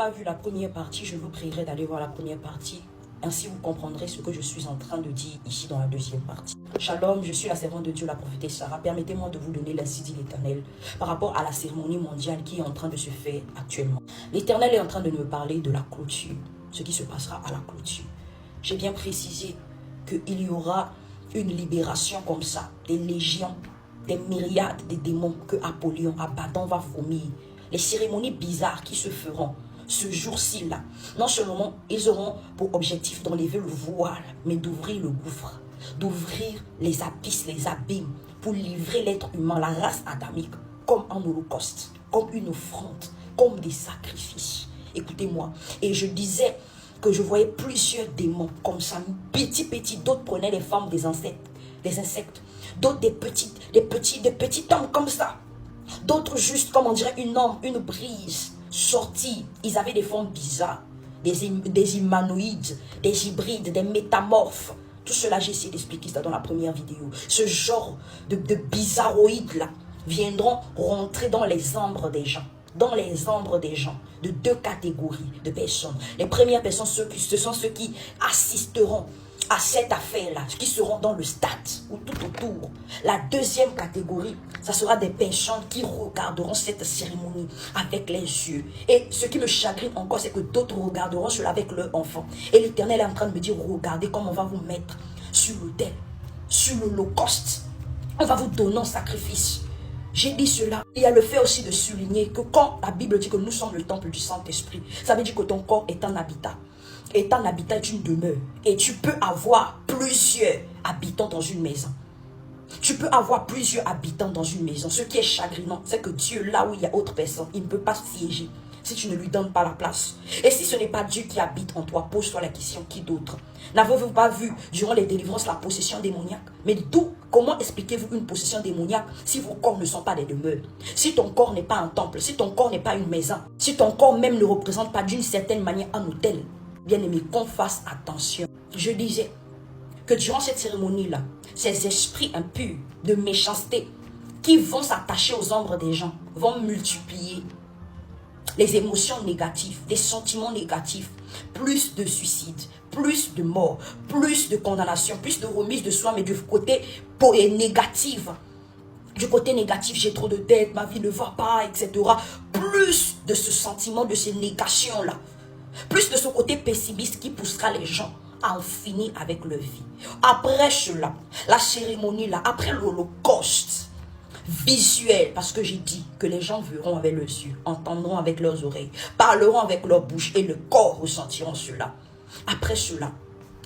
pas vu la première partie, je vous prierai d'aller voir la première partie. Ainsi, vous comprendrez ce que je suis en train de dire ici dans la deuxième partie. Shalom, je suis la servante de Dieu, la prophétesse Sarah. Permettez-moi de vous donner l'ainsi dit l'Éternel par rapport à la cérémonie mondiale qui est en train de se faire actuellement. L'Éternel est en train de me parler de la clôture, ce qui se passera à la clôture. J'ai bien précisé qu'il y aura une libération comme ça, des légions, des myriades de démons que Apollyon, Abaddon va vomir. Les cérémonies bizarres qui se feront ce jour-ci là, non seulement ils auront pour objectif d'enlever le voile, mais d'ouvrir le gouffre, d'ouvrir les abysses, les abîmes, pour livrer l'être humain, la race adamique, comme un holocauste, comme une offrande, comme des sacrifices. Écoutez-moi, et je disais que je voyais plusieurs démons comme ça, petits, d'autres prenaient les formes des insectes, d'autres des petits hommes comme ça, d'autres juste, comme on dirait une ombre, une brise sortis, ils avaient des formes bizarres, des humanoïdes, des hybrides, des métamorphes. Tout cela, j'ai essayé d'expliquer ça dans la première vidéo. Ce genre de bizarroïdes-là viendront rentrer dans les ombres des gens. Dans les ombres des gens, de deux catégories de personnes. Les premières personnes, ce sont ceux qui assisteront à cette affaire-là, qui seront dans le stade ou tout autour. La deuxième catégorie, ça sera des personnes qui regarderont cette cérémonie avec les yeux. Et ce qui me chagrine encore, c'est que d'autres regarderont cela avec leur enfant. Et l'Éternel est en train de me dire, regardez comment on va vous mettre sur l'autel, sur l'holocauste. On va vous donner un sacrifice. J'ai dit cela. Il y a le fait aussi de souligner que quand la Bible dit que nous sommes le temple du Saint-Esprit, ça veut dire que ton corps est un habitat. Et ton habitat est une demeure. Et tu peux avoir plusieurs habitants dans une maison. Tu peux avoir plusieurs habitants dans une maison. Ce qui est chagrinant, c'est que Dieu, là où il y a autre personne, il ne peut pas siéger si tu ne lui donnes pas la place. Et si ce n'est pas Dieu qui habite en toi, pose-toi la question, qui d'autre? N'avez-vous pas vu durant les délivrances la possession démoniaque? Mais d'où, comment expliquez-vous une possession démoniaque si vos corps ne sont pas des demeures? Si ton corps n'est pas un temple, si ton corps n'est pas une maison, si ton corps même ne représente pas d'une certaine manière un hôtel? Bien-aimé, qu'on fasse attention. Je disais que durant cette cérémonie-là, ces esprits impurs de méchanceté qui vont s'attacher aux ombres des gens vont multiplier les émotions négatives, les sentiments négatifs, plus de suicides, plus de morts, plus de condamnation, plus de remise de soi, mais du côté négatif. Du côté négatif, j'ai trop de dettes, ma vie ne va pas, etc. Plus de ce sentiment, de ces négations-là. Plus de ce côté pessimiste qui poussera les gens à en finir avec leur vie. Après cela, la cérémonie là, après l'holocauste visuel, parce que j'ai dit que les gens verront avec leurs yeux, entendront avec leurs oreilles, parleront avec leur bouche et le corps ressentiront cela. Après cela,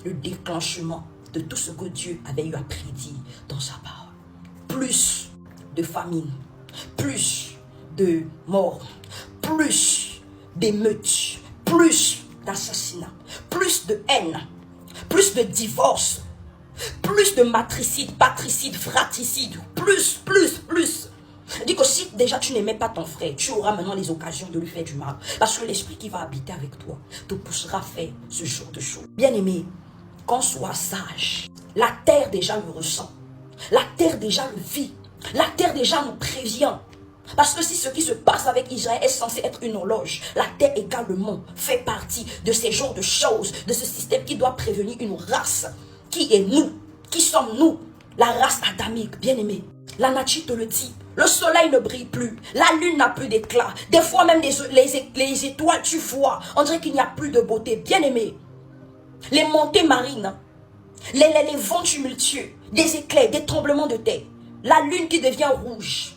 le déclenchement de tout ce que Dieu avait eu à prédire dans sa parole. Plus de famine, plus de morts, plus d'émeutes, plus d'assassinats, plus de haine, plus de divorce, plus de matricide, patricide, fratricide, plus. Dis que si déjà tu n'aimais pas ton frère, tu auras maintenant les occasions de lui faire du mal. Parce que l'esprit qui va habiter avec toi te poussera à faire ce genre de choses. Bien-aimé, qu'on soit sage. La terre déjà le ressent. La terre déjà le vit. La terre déjà nous prévient. Parce que si ce qui se passe avec Israël est censé être une horloge, la terre également fait partie de ces genres de choses, de ce système qui doit prévenir une race. Qui est nous? Qui sommes nous? La race adamique, bien-aimée. La nature te le dit. Le soleil ne brille plus. La lune n'a plus d'éclat. Des fois même les étoiles, tu vois. On dirait qu'il n'y a plus de beauté. Bien-aimée. Les montées marines. Les vents tumultueux. Des éclairs, des tremblements de terre. La lune qui devient rouge.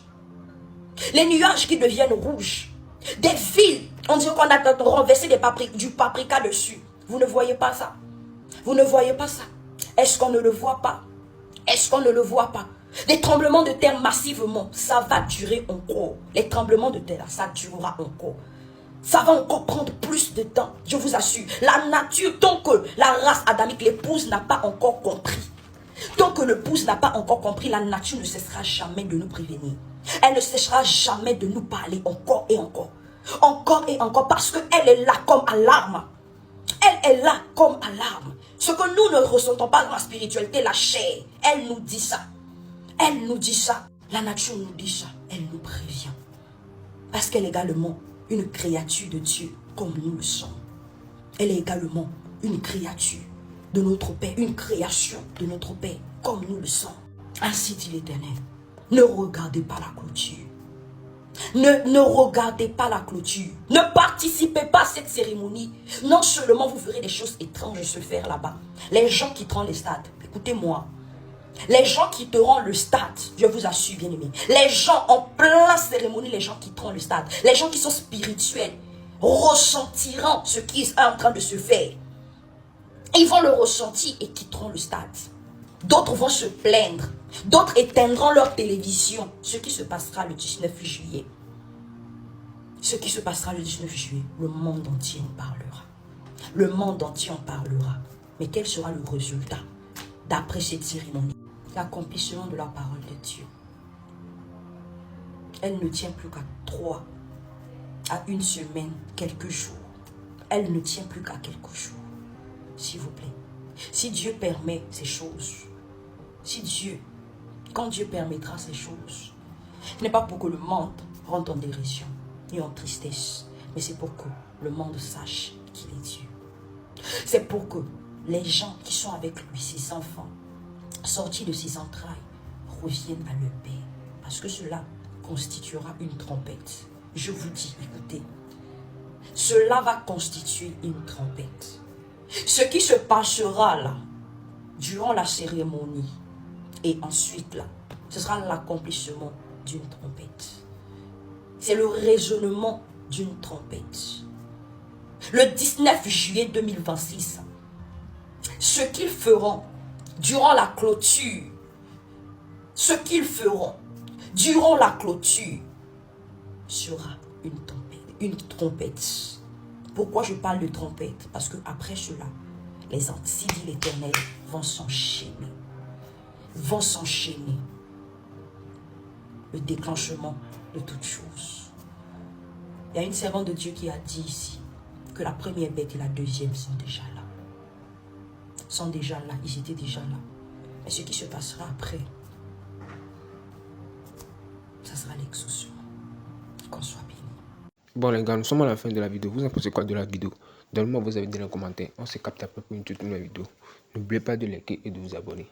Les nuages qui deviennent rouges. Des villes. On dirait qu'on a renversé du paprika dessus. Vous ne voyez pas ça? Vous ne voyez pas ça? Est-ce qu'on ne le voit pas? Est-ce qu'on ne le voit pas? Des tremblements de terre massivement, ça va durer encore. Les tremblements de terre, ça durera encore. Ça va encore prendre plus de temps, je vous assure. La nature, tant que la race adamique, l'épouse n'a pas encore compris. Tant que l'épouse n'a pas encore compris, la nature ne cessera jamais de nous prévenir. Elle ne cessera jamais de nous parler encore et encore. Encore et encore, parce qu'elle est là comme alarme. Elle est là comme alarme. Ce que nous ne ressentons pas dans la spiritualité, la chair, elle nous dit ça. Elle nous dit ça. La nature nous dit ça. Elle nous prévient. Parce qu'elle est également une créature de Dieu. comme nous le sommes. Elle est également une créature de notre Père, une création de notre Père, comme nous le sommes. Ainsi dit l'Éternel. Ne regardez pas la clôture. Ne regardez pas la clôture. Ne participez pas à cette cérémonie. Non seulement vous verrez des choses étranges se faire là-bas. Les gens quitteront les stades. Écoutez-moi. Les gens quitteront le stade. Je vous assure, bien aimé. Les gens en pleine cérémonie, les gens quitteront le stade. Les gens qui sont spirituels ressentiront ce qui est en train de se faire. Ils vont le ressentir et quitteront le stade. D'autres vont se plaindre. D'autres éteindront leur télévision. Ce qui se passera le 19 juillet. Ce qui se passera le 19 juillet, le monde entier en parlera. Le monde entier en parlera. Mais quel sera le résultat d'après cette cérémonie? L'accomplissement de la parole de Dieu. Elle ne tient plus qu'à 3 à 1 semaine, quelques jours. Elle ne tient plus qu'à quelques jours. S'il vous plaît. Si Dieu permet ces choses, quand Dieu permettra ces choses, ce n'est pas pour que le monde rentre en dérision ni en tristesse, mais c'est pour que le monde sache qu'il est Dieu. C'est pour que les gens qui sont avec lui, ses enfants, sortis de ses entrailles, reviennent à leur Père. Parce que cela constituera une trompette. Je vous dis, écoutez, cela va constituer une trompette. Ce qui se passera là, durant la cérémonie, et ensuite là, ce sera l'accomplissement d'une trompette. C'est le résonnement d'une trompette. Le 19 juillet 2026, ce qu'ils feront durant la clôture, sera une trompette. Pourquoi je parle de trompette? Parce que après cela, les ainsi dit l'Éternel vont s'enchaîner. Le déclenchement de toutes choses. Il y a une servante de Dieu qui a dit ici que la première bête et la deuxième sont déjà là. Ils étaient déjà là. Mais ce qui se passera après, ça sera l'exaucement. Qu'on soit béni. Bon les gars, nous sommes à la fin de la vidéo. Vous en pensez quoi de la vidéo? Donnez-moi vos avis dans les commentaires. On se capte après pour une toute nouvelle vidéo. N'oubliez pas de liker et de vous abonner.